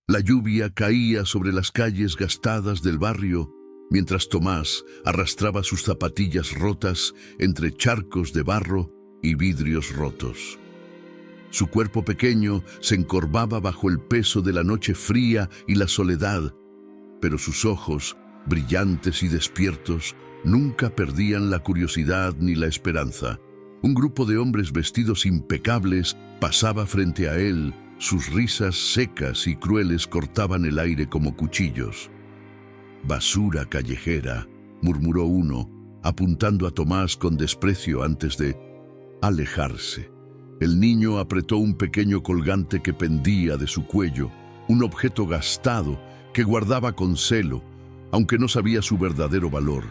La lluvia caía sobre las calles gastadas del barrio, mientras Tomás arrastraba sus zapatillas rotas entre charcos de barro y vidrios rotos. Su cuerpo pequeño se encorvaba bajo el peso de la noche fría y la soledad, pero sus ojos, brillantes y despiertos, nunca perdían la curiosidad ni la esperanza. Un grupo de hombres vestidos impecables pasaba frente a él. Sus risas secas y crueles cortaban el aire como cuchillos. «Basura callejera», murmuró uno, apuntando a Tomás con desprecio antes de alejarse. El niño apretó un pequeño colgante que pendía de su cuello, un objeto gastado que guardaba con celo, aunque no sabía su verdadero valor.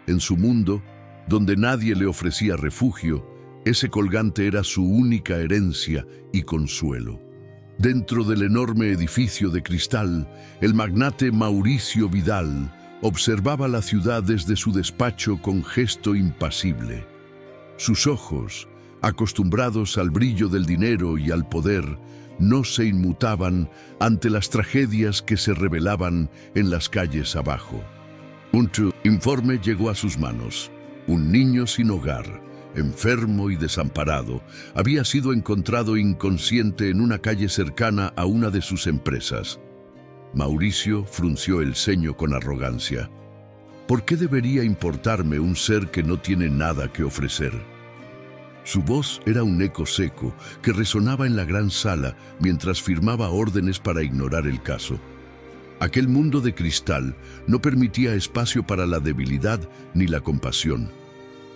En su mundo, donde nadie le ofrecía refugio, ese colgante era su única herencia y consuelo. Dentro del enorme edificio de cristal, el magnate Mauricio Vidal observaba la ciudad desde su despacho con gesto impasible. Sus ojos, acostumbrados al brillo del dinero y al poder, no se inmutaban ante las tragedias que se revelaban en las calles abajo. Un informe llegó a sus manos. Un niño sin hogar, enfermo y desamparado, había sido encontrado inconsciente en una calle cercana a una de sus empresas. Mauricio frunció el ceño con arrogancia. ¿Por qué debería importarme un ser que no tiene nada que ofrecer? Su voz era un eco seco que resonaba en la gran sala mientras firmaba órdenes para ignorar el caso. Aquel mundo de cristal no permitía espacio para la debilidad ni la compasión.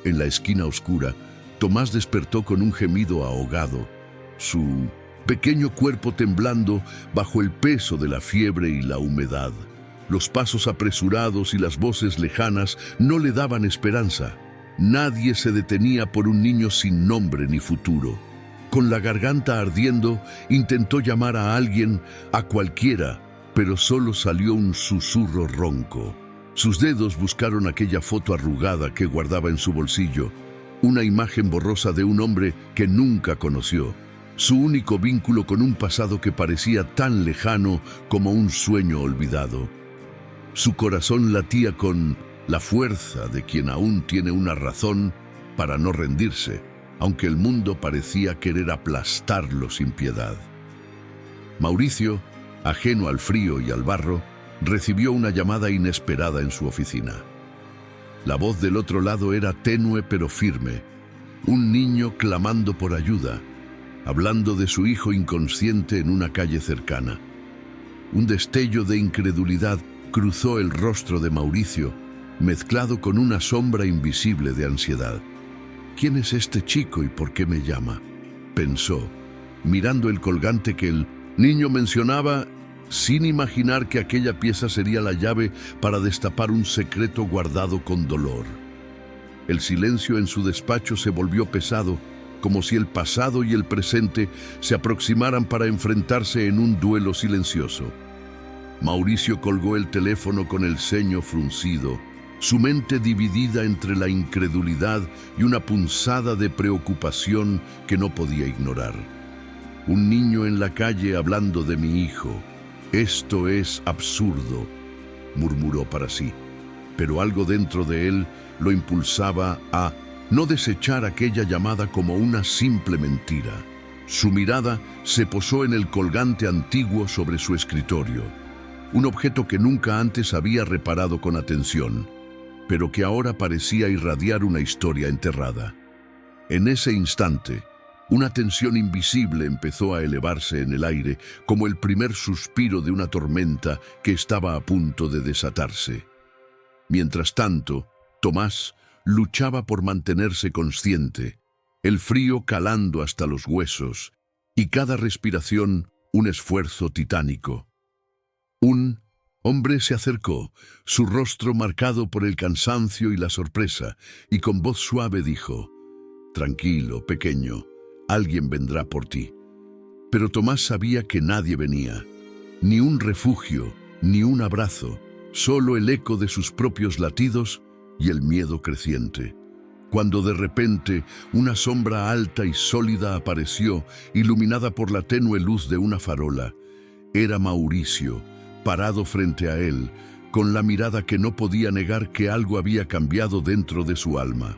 En la esquina oscura, Tomás despertó con un gemido ahogado, su pequeño cuerpo temblando bajo el peso de la fiebre y la humedad. Los pasos apresurados y las voces lejanas no le daban esperanza. Nadie se detenía por un niño sin nombre ni futuro. Con la garganta ardiendo, intentó llamar a alguien, a cualquiera, pero solo salió un susurro ronco. Sus dedos buscaron aquella foto arrugada que guardaba en su bolsillo, una imagen borrosa de un hombre que nunca conoció, su único vínculo con un pasado que parecía tan lejano como un sueño olvidado. Su corazón latía con la fuerza de quien aún tiene una razón para no rendirse, aunque el mundo parecía querer aplastarlo sin piedad. Mauricio, ajeno al frío y al barro, recibió una llamada inesperada en su oficina. La voz del otro lado era tenue pero firme, un niño clamando por ayuda, hablando de su hijo inconsciente en una calle cercana. Un destello de incredulidad cruzó el rostro de Mauricio, mezclado con una sombra invisible de ansiedad. «¿Quién es este chico y por qué me llama?», pensó, mirando el colgante que el niño mencionaba, sin imaginar que aquella pieza sería la llave para destapar un secreto guardado con dolor. El silencio en su despacho se volvió pesado, como si el pasado y el presente se aproximaran para enfrentarse en un duelo silencioso. Mauricio colgó el teléfono con el ceño fruncido, su mente dividida entre la incredulidad y una punzada de preocupación que no podía ignorar. Un niño en la calle hablando de mi hijo. «Esto es absurdo», murmuró para sí, pero algo dentro de él lo impulsaba a no desechar aquella llamada como una simple mentira. Su mirada se posó en el colgante antiguo sobre su escritorio, un objeto que nunca antes había reparado con atención, pero que ahora parecía irradiar una historia enterrada. En ese instante, una tensión invisible empezó a elevarse en el aire, como el primer suspiro de una tormenta que estaba a punto de desatarse. Mientras tanto, Tomás luchaba por mantenerse consciente, el frío calando hasta los huesos, y cada respiración un esfuerzo titánico. Un hombre se acercó, su rostro marcado por el cansancio y la sorpresa, y con voz suave dijo: «Tranquilo, pequeño, alguien vendrá por ti». Pero Tomás sabía que nadie venía, ni un refugio, ni un abrazo, solo el eco de sus propios latidos y el miedo creciente. Cuando de repente una sombra alta y sólida apareció, iluminada por la tenue luz de una farola. Era Mauricio, parado frente a él, con la mirada que no podía negar que algo había cambiado dentro de su alma.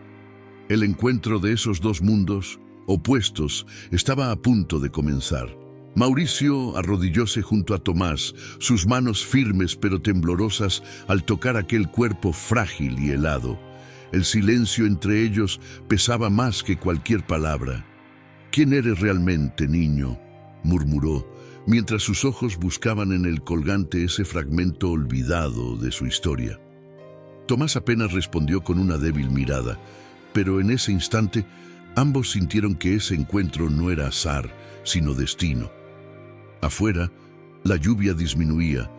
El encuentro de esos dos mundos opuestos estaba a punto de comenzar. Mauricio arrodillóse junto a Tomás, sus manos firmes pero temblorosas al tocar aquel cuerpo frágil y helado. El silencio entre ellos pesaba más que cualquier palabra. «¿Quién eres realmente, niño?», murmuró, mientras sus ojos buscaban en el colgante ese fragmento olvidado de su historia. Tomás apenas respondió con una débil mirada, pero en ese instante ambos sintieron que ese encuentro no era azar, sino destino. Afuera, la lluvia disminuía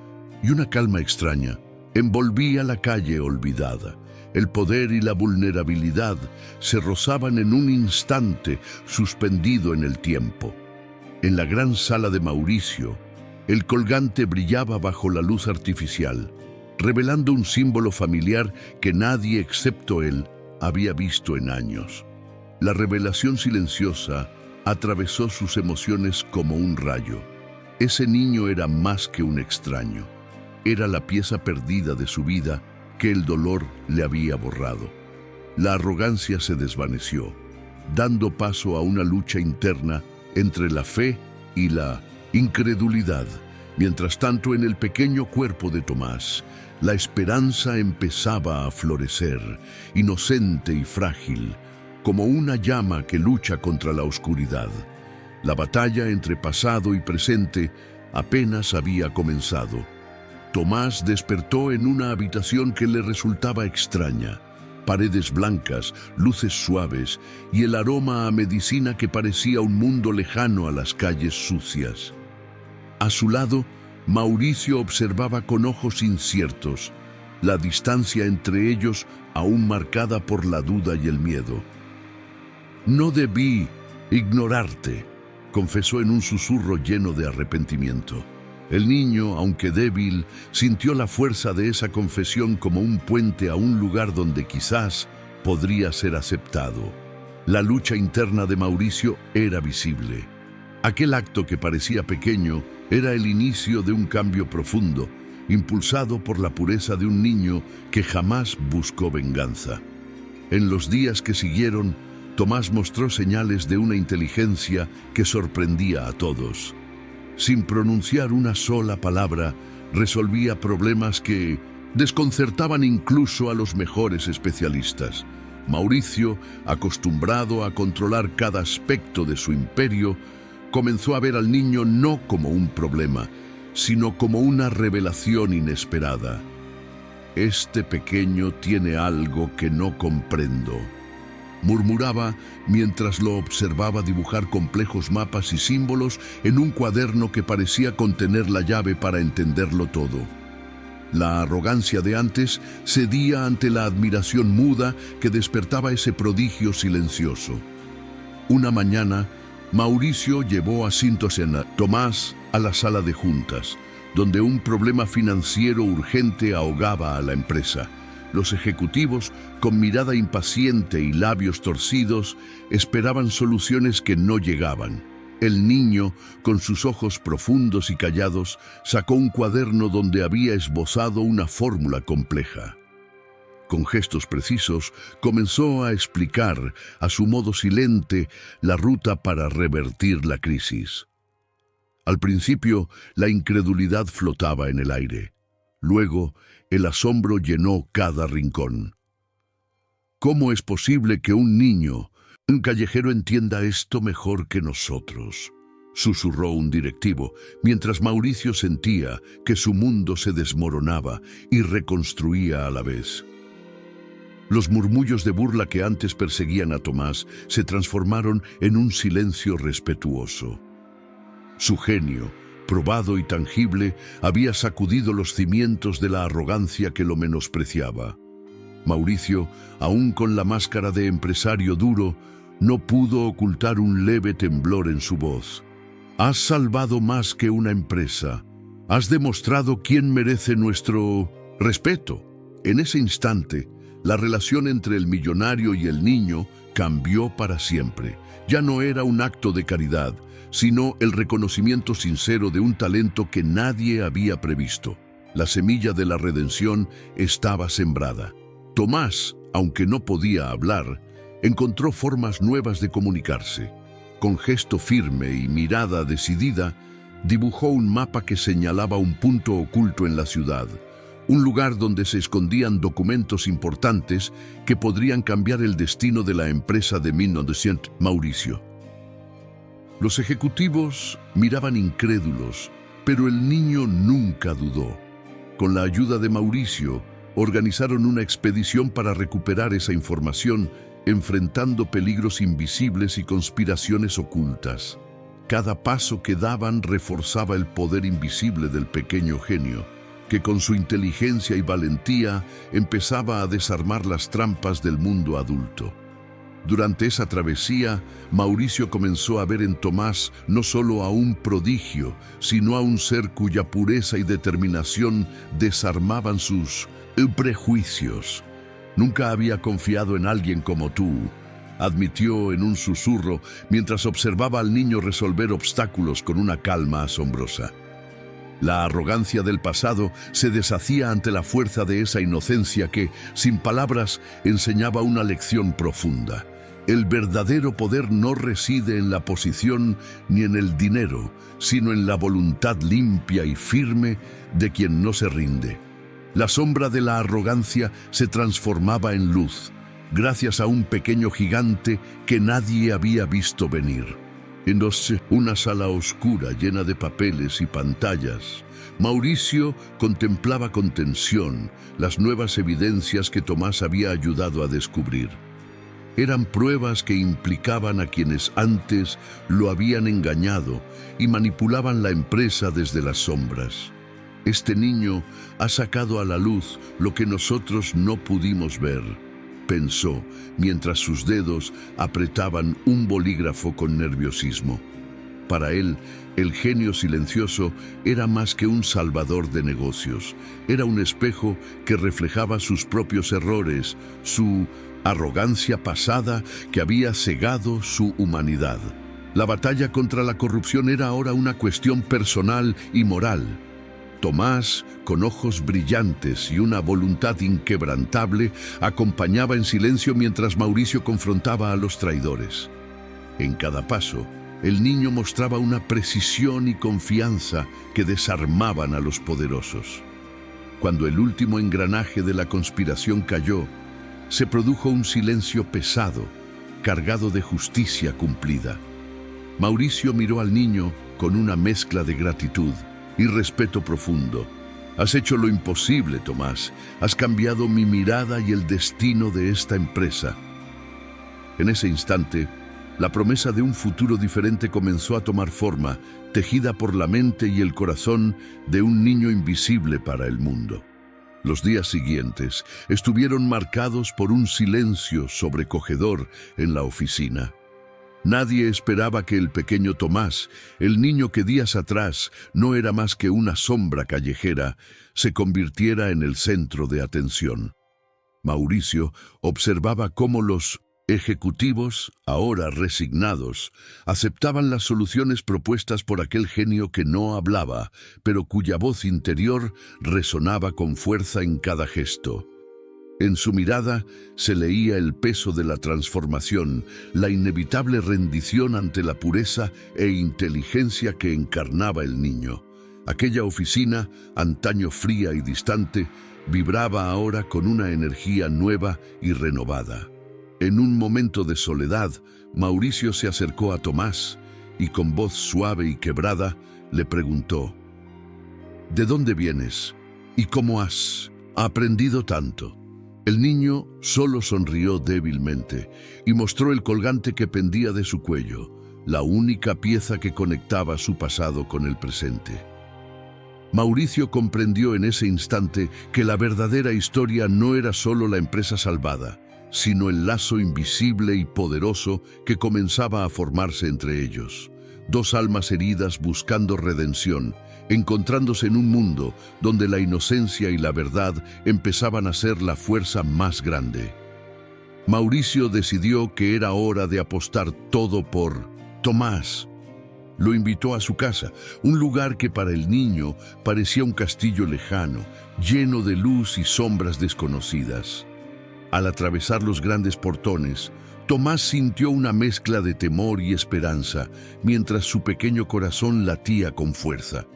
y una calma extraña envolvía la calle olvidada. El poder y la vulnerabilidad se rozaban en un instante, suspendido en el tiempo. En la gran sala de Mauricio, el colgante brillaba bajo la luz artificial, revelando un símbolo familiar que nadie excepto él había visto en años. La revelación silenciosa atravesó sus emociones como un rayo. Ese niño era más que un extraño. Era la pieza perdida de su vida que el dolor le había borrado. La arrogancia se desvaneció, dando paso a una lucha interna entre la fe y la incredulidad. Mientras tanto, en el pequeño cuerpo de Tomás, la esperanza empezaba a florecer, inocente y frágil, como una llama que lucha contra la oscuridad. La batalla entre pasado y presente apenas había comenzado. Tomás despertó en una habitación que le resultaba extraña. Paredes blancas, luces suaves y el aroma a medicina que parecía un mundo lejano a las calles sucias. A su lado, Mauricio observaba con ojos inciertos, la distancia entre ellos aún marcada por la duda y el miedo. «No debí ignorarte», confesó en un susurro lleno de arrepentimiento. El niño, aunque débil, sintió la fuerza de esa confesión como un puente a un lugar donde quizás podría ser aceptado. La lucha interna de Mauricio era visible. Aquel acto que parecía pequeño era el inicio de un cambio profundo, impulsado por la pureza de un niño que jamás buscó venganza. En los días que siguieron, Tomás mostró señales de una inteligencia que sorprendía a todos. Sin pronunciar una sola palabra, resolvía problemas que desconcertaban incluso a los mejores especialistas. Mauricio, acostumbrado a controlar cada aspecto de su imperio, comenzó a ver al niño no como un problema, sino como una revelación inesperada. «Este pequeño tiene algo que no comprendo», murmuraba mientras lo observaba dibujar complejos mapas y símbolos en un cuaderno que parecía contener la llave para entenderlo todo. La arrogancia de antes cedía ante la admiración muda que despertaba ese prodigio silencioso. Una mañana, Mauricio llevó a Tomás a la sala de juntas, donde un problema financiero urgente ahogaba a la empresa. Los ejecutivos, con mirada impaciente y labios torcidos, esperaban soluciones que no llegaban. El niño, con sus ojos profundos y callados, sacó un cuaderno donde había esbozado una fórmula compleja. Con gestos precisos, comenzó a explicar, a su modo silente, la ruta para revertir la crisis. Al principio, la incredulidad flotaba en el aire. Luego, el asombro llenó cada rincón. ¿Cómo es posible que un niño, un callejero, entienda esto mejor que nosotros?, susurró un directivo, mientras Mauricio sentía que su mundo se desmoronaba y reconstruía a la vez. Los murmullos de burla que antes perseguían a Tomás se transformaron en un silencio respetuoso. Su genio, probado y tangible, había sacudido los cimientos de la arrogancia que lo menospreciaba. Mauricio, aún con la máscara de empresario duro, no pudo ocultar un leve temblor en su voz. «Has salvado más que una empresa. Has demostrado quién merece nuestro respeto». En ese instante, la relación entre el millonario y el niño cambió para siempre. Ya no era un acto de caridad, sino el reconocimiento sincero de un talento que nadie había previsto. La semilla de la redención estaba sembrada. Tomás, aunque no podía hablar, encontró formas nuevas de comunicarse. Con gesto firme y mirada decidida, dibujó un mapa que señalaba un punto oculto en la ciudad, un lugar donde se escondían documentos importantes que podrían cambiar el destino de la empresa de 1900, Mauricio. Los ejecutivos miraban incrédulos, pero el niño nunca dudó. Con la ayuda de Mauricio, organizaron una expedición para recuperar esa información, enfrentando peligros invisibles y conspiraciones ocultas. Cada paso que daban reforzaba el poder invisible del pequeño genio, que con su inteligencia y valentía empezaba a desarmar las trampas del mundo adulto. Durante esa travesía, Mauricio comenzó a ver en Tomás no solo a un prodigio, sino a un ser cuya pureza y determinación desarmaban sus prejuicios. «Nunca había confiado en alguien como tú», admitió en un susurro mientras observaba al niño resolver obstáculos con una calma asombrosa. La arrogancia del pasado se deshacía ante la fuerza de esa inocencia que, sin palabras, enseñaba una lección profunda. El verdadero poder no reside en la posición ni en el dinero, sino en la voluntad limpia y firme de quien no se rinde. La sombra de la arrogancia se transformaba en luz, gracias a un pequeño gigante que nadie había visto venir. En una sala oscura llena de papeles y pantallas, Mauricio contemplaba con tensión las nuevas evidencias que Tomás había ayudado a descubrir. Eran pruebas que implicaban a quienes antes lo habían engañado y manipulaban la empresa desde las sombras. Este niño ha sacado a la luz lo que nosotros no pudimos ver, pensó, mientras sus dedos apretaban un bolígrafo con nerviosismo. Para él, el genio silencioso era más que un salvador de negocios. Era un espejo que reflejaba sus propios errores, su arrogancia pasada que había cegado su humanidad. La batalla contra la corrupción era ahora una cuestión personal y moral. Tomás, con ojos brillantes y una voluntad inquebrantable, acompañaba en silencio mientras Mauricio confrontaba a los traidores. En cada paso, el niño mostraba una precisión y confianza que desarmaban a los poderosos. Cuando el último engranaje de la conspiración cayó, se produjo un silencio pesado, cargado de justicia cumplida. Mauricio miró al niño con una mezcla de gratitud y respeto profundo. «Has hecho lo imposible, Tomás. Has cambiado mi mirada y el destino de esta empresa». En ese instante, la promesa de un futuro diferente comenzó a tomar forma, tejida por la mente y el corazón de un niño invisible para el mundo. Los días siguientes estuvieron marcados por un silencio sobrecogedor en la oficina. Nadie esperaba que el pequeño Tomás, el niño que días atrás no era más que una sombra callejera, se convirtiera en el centro de atención. Mauricio observaba cómo los ejecutivos, ahora resignados, aceptaban las soluciones propuestas por aquel genio que no hablaba, pero cuya voz interior resonaba con fuerza en cada gesto. En su mirada se leía el peso de la transformación, la inevitable rendición ante la pureza e inteligencia que encarnaba el niño. Aquella oficina, antaño fría y distante, vibraba ahora con una energía nueva y renovada. En un momento de soledad, Mauricio se acercó a Tomás y con voz suave y quebrada le preguntó: «¿De dónde vienes? ¿Y cómo has aprendido tanto?». El niño solo sonrió débilmente y mostró el colgante que pendía de su cuello, la única pieza que conectaba su pasado con el presente. Mauricio comprendió en ese instante que la verdadera historia no era solo la empresa salvada, sino el lazo invisible y poderoso que comenzaba a formarse entre ellos. Dos almas heridas buscando redención, encontrándose en un mundo donde la inocencia y la verdad empezaban a ser la fuerza más grande. Mauricio decidió que era hora de apostar todo por Tomás. Lo invitó a su casa, un lugar que para el niño parecía un castillo lejano, lleno de luz y sombras desconocidas. Al atravesar los grandes portones, Tomás sintió una mezcla de temor y esperanza, mientras su pequeño corazón latía con fuerza.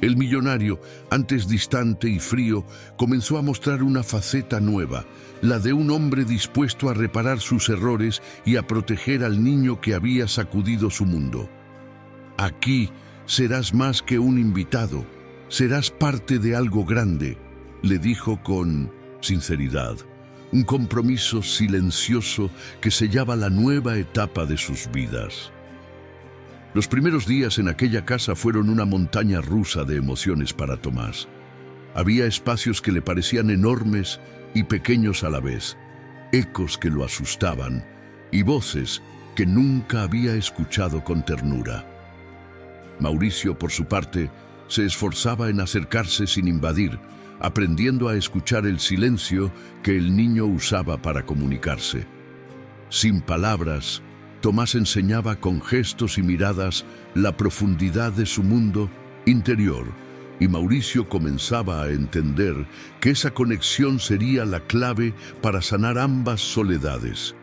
El millonario, antes distante y frío, comenzó a mostrar una faceta nueva, la de un hombre dispuesto a reparar sus errores y a proteger al niño que había sacudido su mundo. «Aquí serás más que un invitado, serás parte de algo grande», le dijo con sinceridad. Un compromiso silencioso que sellaba la nueva etapa de sus vidas. Los primeros días en aquella casa fueron una montaña rusa de emociones para Tomás. Había espacios que le parecían enormes y pequeños a la vez, ecos que lo asustaban y voces que nunca había escuchado con ternura. Mauricio, por su parte, se esforzaba en acercarse sin invadir, aprendiendo a escuchar el silencio que el niño usaba para comunicarse. Sin palabras, Tomás enseñaba con gestos y miradas la profundidad de su mundo interior, y Mauricio comenzaba a entender que esa conexión sería la clave para sanar ambas soledades.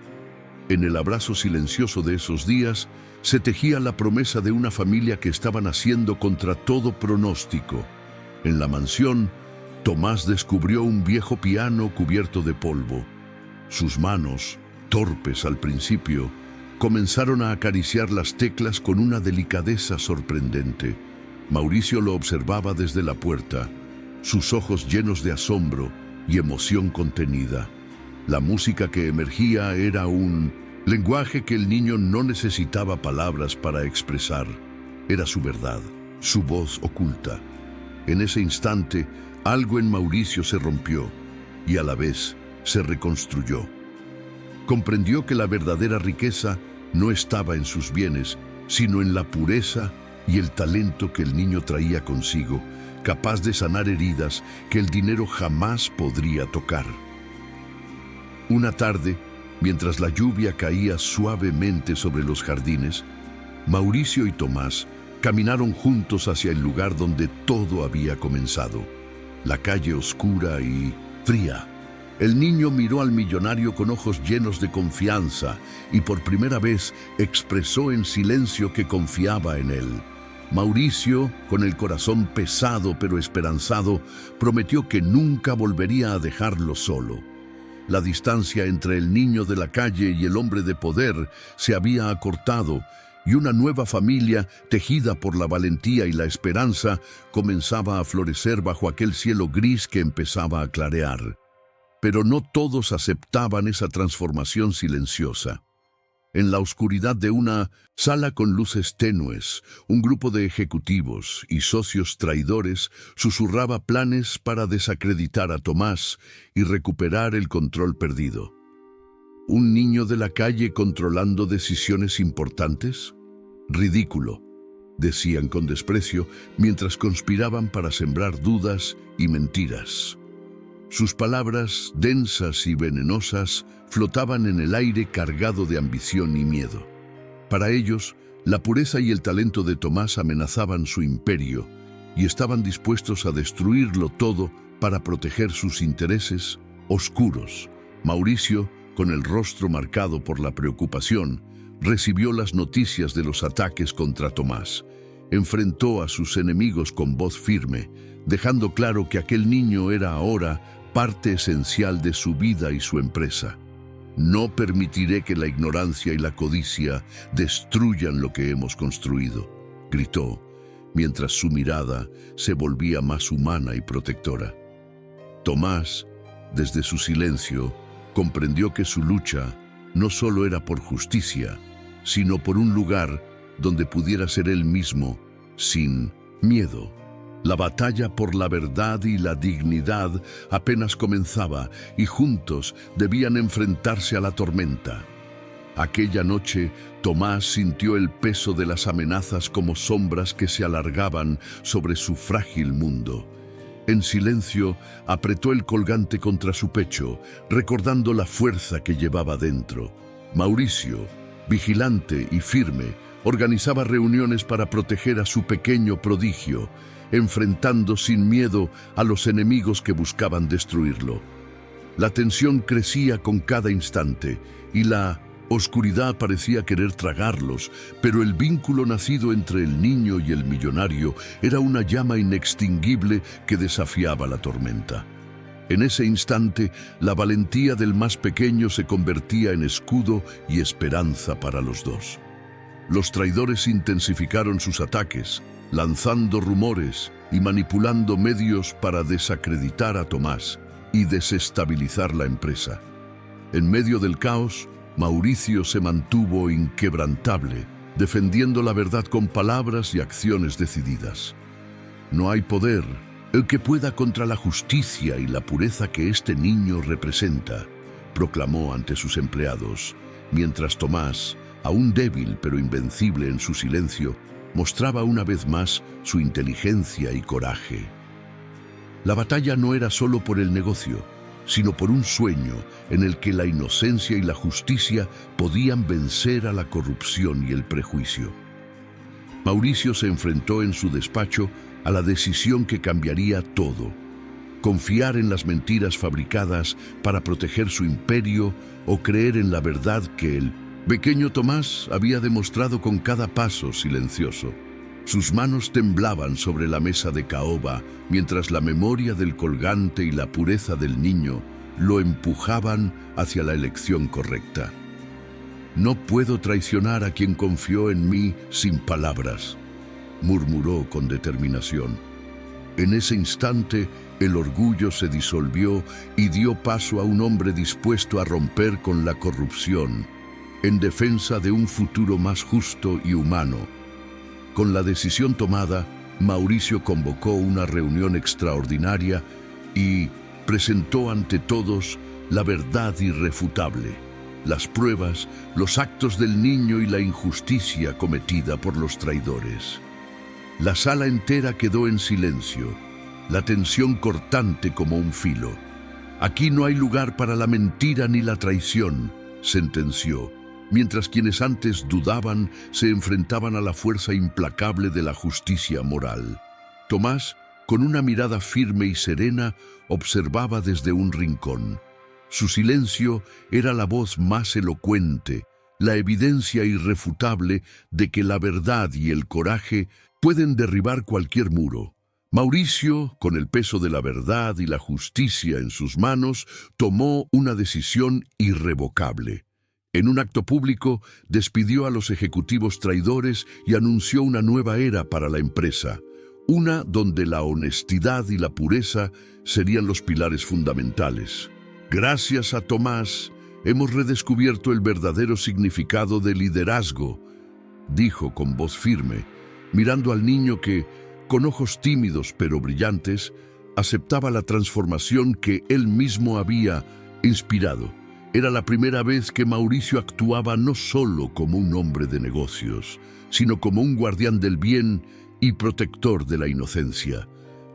En el abrazo silencioso de esos días, se tejía la promesa de una familia que estaba naciendo contra todo pronóstico. En la mansión, Tomás descubrió un viejo piano cubierto de polvo. Sus manos, torpes al principio, comenzaron a acariciar las teclas con una delicadeza sorprendente. Mauricio lo observaba desde la puerta, sus ojos llenos de asombro y emoción contenida. La música que emergía era un lenguaje que el niño no necesitaba palabras para expresar. Era su verdad, su voz oculta. En ese instante, algo en Mauricio se rompió y a la vez se reconstruyó. Comprendió que la verdadera riqueza no estaba en sus bienes, sino en la pureza y el talento que el niño traía consigo, capaz de sanar heridas que el dinero jamás podría tocar. Una tarde, mientras la lluvia caía suavemente sobre los jardines, Mauricio y Tomás caminaron juntos hacia el lugar donde todo había comenzado. La calle oscura y fría. El niño miró al millonario con ojos llenos de confianza y por primera vez expresó en silencio que confiaba en él. Mauricio, con el corazón pesado pero esperanzado, prometió que nunca volvería a dejarlo solo. La distancia entre el niño de la calle y el hombre de poder se había acortado, y una nueva familia, tejida por la valentía y la esperanza, comenzaba a florecer bajo aquel cielo gris que empezaba a clarear. Pero no todos aceptaban esa transformación silenciosa. En la oscuridad de una sala con luces tenues, un grupo de ejecutivos y socios traidores susurraba planes para desacreditar a Tomás y recuperar el control perdido. ¿Un niño de la calle controlando decisiones importantes? Ridículo, decían con desprecio mientras conspiraban para sembrar dudas y mentiras. Sus palabras, densas y venenosas, flotaban en el aire cargado de ambición y miedo. Para ellos, la pureza y el talento de Tomás amenazaban su imperio y estaban dispuestos a destruirlo todo para proteger sus intereses oscuros. Mauricio, con el rostro marcado por la preocupación, recibió las noticias de los ataques contra Tomás. Enfrentó a sus enemigos con voz firme, dejando claro que aquel niño era ahora parte esencial de su vida y su empresa. No permitiré que la ignorancia y la codicia destruyan lo que hemos construido, gritó, mientras su mirada se volvía más humana y protectora. Tomás, desde su silencio, comprendió que su lucha no solo era por justicia, sino por un lugar donde pudiera ser él mismo, sin miedo. La batalla por la verdad y la dignidad apenas comenzaba y juntos debían enfrentarse a la tormenta. Aquella noche, Tomás sintió el peso de las amenazas como sombras que se alargaban sobre su frágil mundo. En silencio, apretó el colgante contra su pecho, recordando la fuerza que llevaba dentro. Mauricio, vigilante y firme, organizaba reuniones para proteger a su pequeño prodigio, enfrentando sin miedo a los enemigos que buscaban destruirlo. La tensión crecía con cada instante y la oscuridad parecía querer tragarlos, pero el vínculo nacido entre el niño y el millonario era una llama inextinguible que desafiaba la tormenta. En ese instante, la valentía del más pequeño se convertía en escudo y esperanza para los dos. Los traidores intensificaron sus ataques, lanzando rumores y manipulando medios para desacreditar a Tomás y desestabilizar la empresa. En medio del caos, Mauricio se mantuvo inquebrantable, defendiendo la verdad con palabras y acciones decididas. No hay poder el que pueda contra la justicia y la pureza que este niño representa, proclamó ante sus empleados, mientras Tomás, aún débil pero invencible en su silencio, mostraba una vez más su inteligencia y coraje. La batalla no era solo por el negocio, sino por un sueño en el que la inocencia y la justicia podían vencer a la corrupción y el prejuicio. Mauricio se enfrentó en su despacho a la decisión que cambiaría todo: confiar en las mentiras fabricadas para proteger su imperio o creer en la verdad que el pequeño Tomás había demostrado con cada paso silencioso. Sus manos temblaban sobre la mesa de caoba, mientras la memoria del colgante y la pureza del niño lo empujaban hacia la elección correcta. «No puedo traicionar a quien confió en mí sin palabras», murmuró con determinación. En ese instante, el orgullo se disolvió y dio paso a un hombre dispuesto a romper con la corrupción, en defensa de un futuro más justo y humano. Con la decisión tomada, Mauricio convocó una reunión extraordinaria y presentó ante todos la verdad irrefutable, las pruebas, los actos del niño y la injusticia cometida por los traidores. La sala entera quedó en silencio, la tensión cortante como un filo. «Aquí no hay lugar para la mentira ni la traición», sentenció, mientras quienes antes dudaban se enfrentaban a la fuerza implacable de la justicia moral. Tomás, con una mirada firme y serena, observaba desde un rincón. Su silencio era la voz más elocuente, la evidencia irrefutable de que la verdad y el coraje pueden derribar cualquier muro. Mauricio, con el peso de la verdad y la justicia en sus manos, tomó una decisión irrevocable. En un acto público, despidió a los ejecutivos traidores y anunció una nueva era para la empresa, una donde la honestidad y la pureza serían los pilares fundamentales. «Gracias a Tomás, hemos redescubierto el verdadero significado de liderazgo», dijo con voz firme, mirando al niño que, con ojos tímidos pero brillantes, aceptaba la transformación que él mismo había inspirado. Era la primera vez que Mauricio actuaba no solo como un hombre de negocios, sino como un guardián del bien y protector de la inocencia.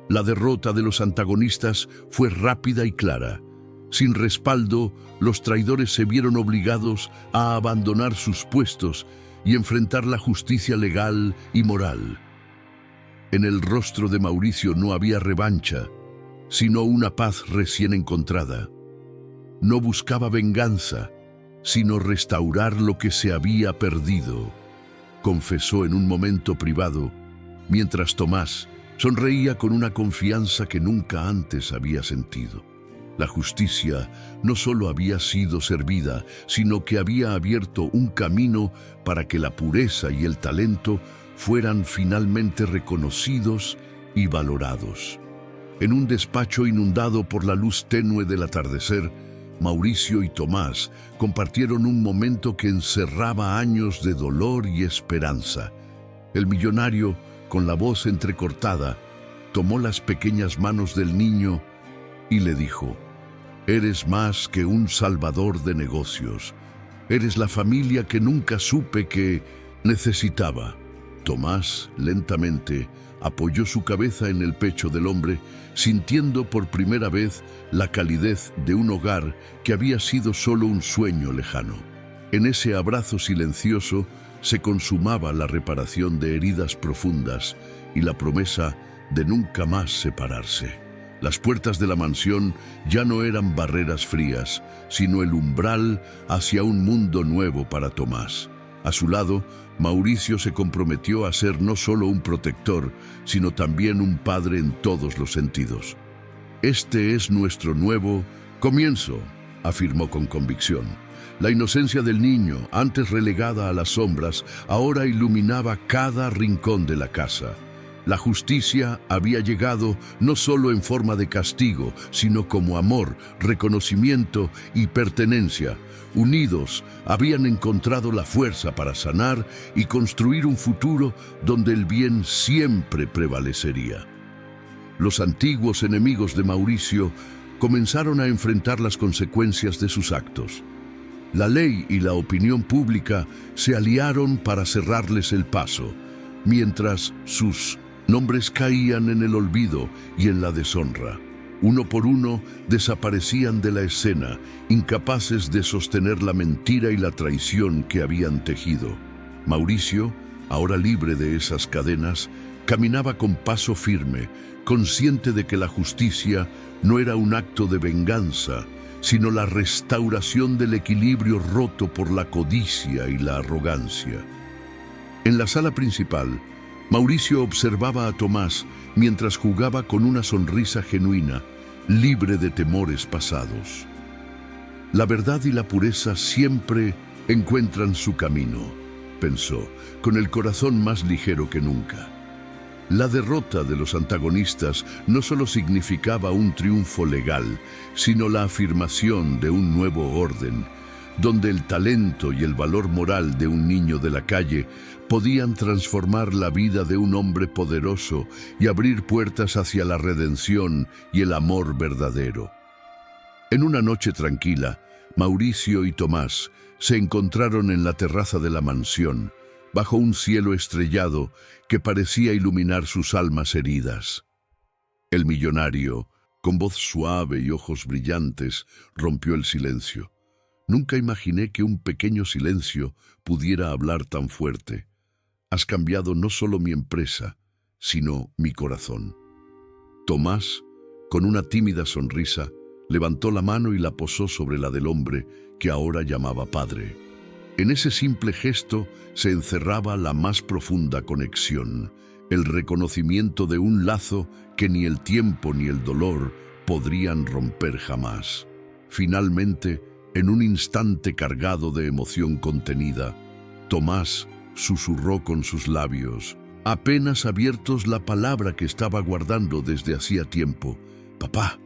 La derrota de los antagonistas fue rápida y clara. Sin respaldo, los traidores se vieron obligados a abandonar sus puestos y enfrentar la justicia legal y moral. En el rostro de Mauricio no había revancha, sino una paz recién encontrada. No buscaba venganza, sino restaurar lo que se había perdido, confesó en un momento privado, mientras Tomás sonreía con una confianza que nunca antes había sentido. La justicia no solo había sido servida, sino que había abierto un camino para que la pureza y el talento fueran finalmente reconocidos y valorados. En un despacho inundado por la luz tenue del atardecer, Mauricio y Tomás compartieron un momento que encerraba años de dolor y esperanza. El millonario, con la voz entrecortada, tomó las pequeñas manos del niño y le dijo: «Eres más que un salvador de negocios. Eres la familia que nunca supe que necesitaba». Tomás, lentamente, apoyó su cabeza en el pecho del hombre, sintiendo por primera vez la calidez de un hogar que había sido solo un sueño lejano. En ese abrazo silencioso se consumaba la reparación de heridas profundas y la promesa de nunca más separarse. Las puertas de la mansión ya no eran barreras frías, sino el umbral hacia un mundo nuevo para Tomás. A su lado, Mauricio se comprometió a ser no solo un protector, sino también un padre en todos los sentidos. Este es nuestro nuevo comienzo, afirmó con convicción. La inocencia del niño, antes relegada a las sombras, ahora iluminaba cada rincón de la casa. La justicia había llegado no solo en forma de castigo, sino como amor, reconocimiento y pertenencia. Unidos, habían encontrado la fuerza para sanar y construir un futuro donde el bien siempre prevalecería. Los antiguos enemigos de Mauricio comenzaron a enfrentar las consecuencias de sus actos. La ley y la opinión pública se aliaron para cerrarles el paso, mientras sus nombres caían en el olvido y en la deshonra. Uno por uno desaparecían de la escena, incapaces de sostener la mentira y la traición que habían tejido. Mauricio, ahora libre de esas cadenas, caminaba con paso firme, consciente de que la justicia no era un acto de venganza, sino la restauración del equilibrio roto por la codicia y la arrogancia. En la sala principal, Mauricio observaba a Tomás mientras jugaba con una sonrisa genuina, libre de temores pasados. La verdad y la pureza siempre encuentran su camino, pensó, con el corazón más ligero que nunca. La derrota de los antagonistas no solo significaba un triunfo legal, sino la afirmación de un nuevo orden, donde el talento y el valor moral de un niño de la calle podían transformar la vida de un hombre poderoso y abrir puertas hacia la redención y el amor verdadero. En una noche tranquila, Mauricio y Tomás se encontraron en la terraza de la mansión, bajo un cielo estrellado que parecía iluminar sus almas heridas. El millonario, con voz suave y ojos brillantes, rompió el silencio. Nunca imaginé que un pequeño silencio pudiera hablar tan fuerte. Has cambiado no solo mi empresa, sino mi corazón. Tomás, con una tímida sonrisa, levantó la mano y la posó sobre la del hombre que ahora llamaba padre. En ese simple gesto se encerraba la más profunda conexión, el reconocimiento de un lazo que ni el tiempo ni el dolor podrían romper jamás. Finalmente, en un instante cargado de emoción contenida, Tomás susurró con sus labios, apenas abiertos, la palabra que estaba guardando desde hacía tiempo: «Papá».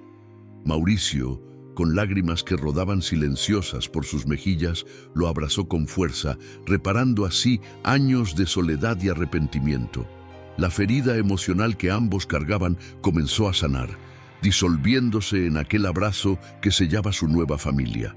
Mauricio, con lágrimas que rodaban silenciosas por sus mejillas, lo abrazó con fuerza, reparando así años de soledad y arrepentimiento. La ferida emocional que ambos cargaban comenzó a sanar, disolviéndose en aquel abrazo que sellaba su nueva familia.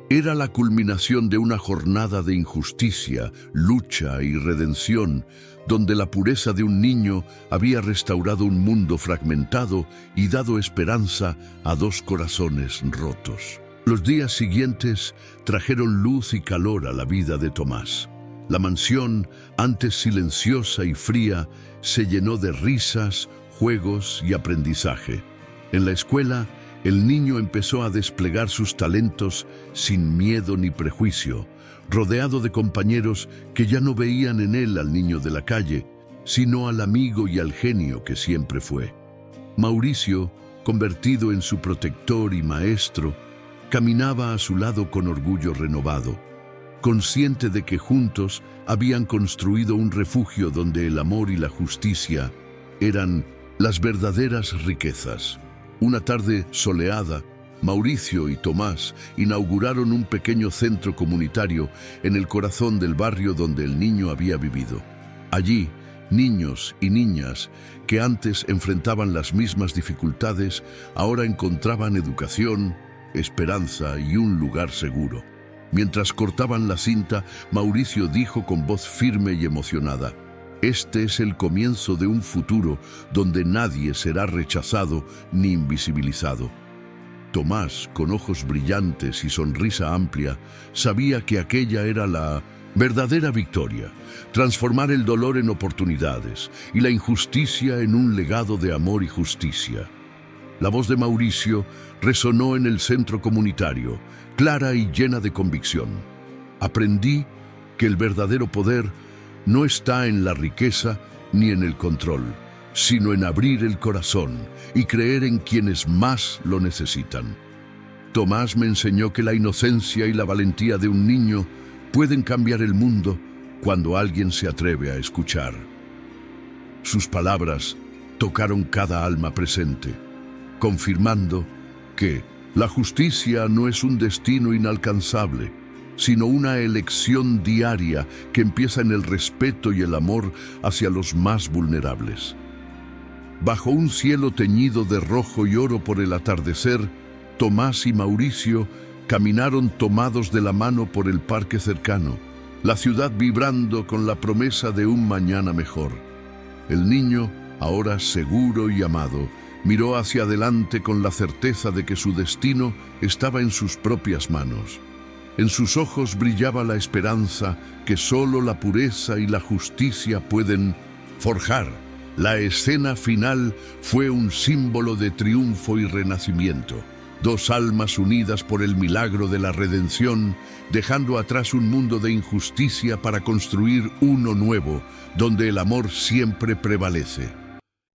Era la culminación de una jornada de injusticia, lucha y redención, donde la pureza de un niño había restaurado un mundo fragmentado y dado esperanza a dos corazones rotos. Los días siguientes trajeron luz y calor a la vida de Tomás. La mansión, antes silenciosa y fría, se llenó de risas, juegos y aprendizaje. En la escuela, el niño empezó a desplegar sus talentos sin miedo ni prejuicio, rodeado de compañeros que ya no veían en él al niño de la calle, sino al amigo y al genio que siempre fue. Mauricio, convertido en su protector y maestro, caminaba a su lado con orgullo renovado, consciente de que juntos habían construido un refugio donde el amor y la justicia eran las verdaderas riquezas. Una tarde soleada, Mauricio y Tomás inauguraron un pequeño centro comunitario en el corazón del barrio donde el niño había vivido. Allí, niños y niñas que antes enfrentaban las mismas dificultades, ahora encontraban educación, esperanza y un lugar seguro. Mientras cortaban la cinta, Mauricio dijo con voz firme y emocionada: «Este es el comienzo de un futuro donde nadie será rechazado ni invisibilizado». Tomás, con ojos brillantes y sonrisa amplia, sabía que aquella era la verdadera victoria, transformar el dolor en oportunidades y la injusticia en un legado de amor y justicia. La voz de Mauricio resonó en el centro comunitario, clara y llena de convicción. Aprendí que el verdadero poder no está en la riqueza ni en el control, sino en abrir el corazón y creer en quienes más lo necesitan. Tomás me enseñó que la inocencia y la valentía de un niño pueden cambiar el mundo cuando alguien se atreve a escuchar. Sus palabras tocaron cada alma presente, confirmando que la justicia no es un destino inalcanzable, sino una elección diaria que empieza en el respeto y el amor hacia los más vulnerables. Bajo un cielo teñido de rojo y oro por el atardecer, Tomás y Mauricio caminaron tomados de la mano por el parque cercano, la ciudad vibrando con la promesa de un mañana mejor. El niño, ahora seguro y amado, miró hacia adelante con la certeza de que su destino estaba en sus propias manos. En sus ojos brillaba la esperanza que solo la pureza y la justicia pueden forjar. La escena final fue un símbolo de triunfo y renacimiento. Dos almas unidas por el milagro de la redención, dejando atrás un mundo de injusticia para construir uno nuevo, donde el amor siempre prevalece.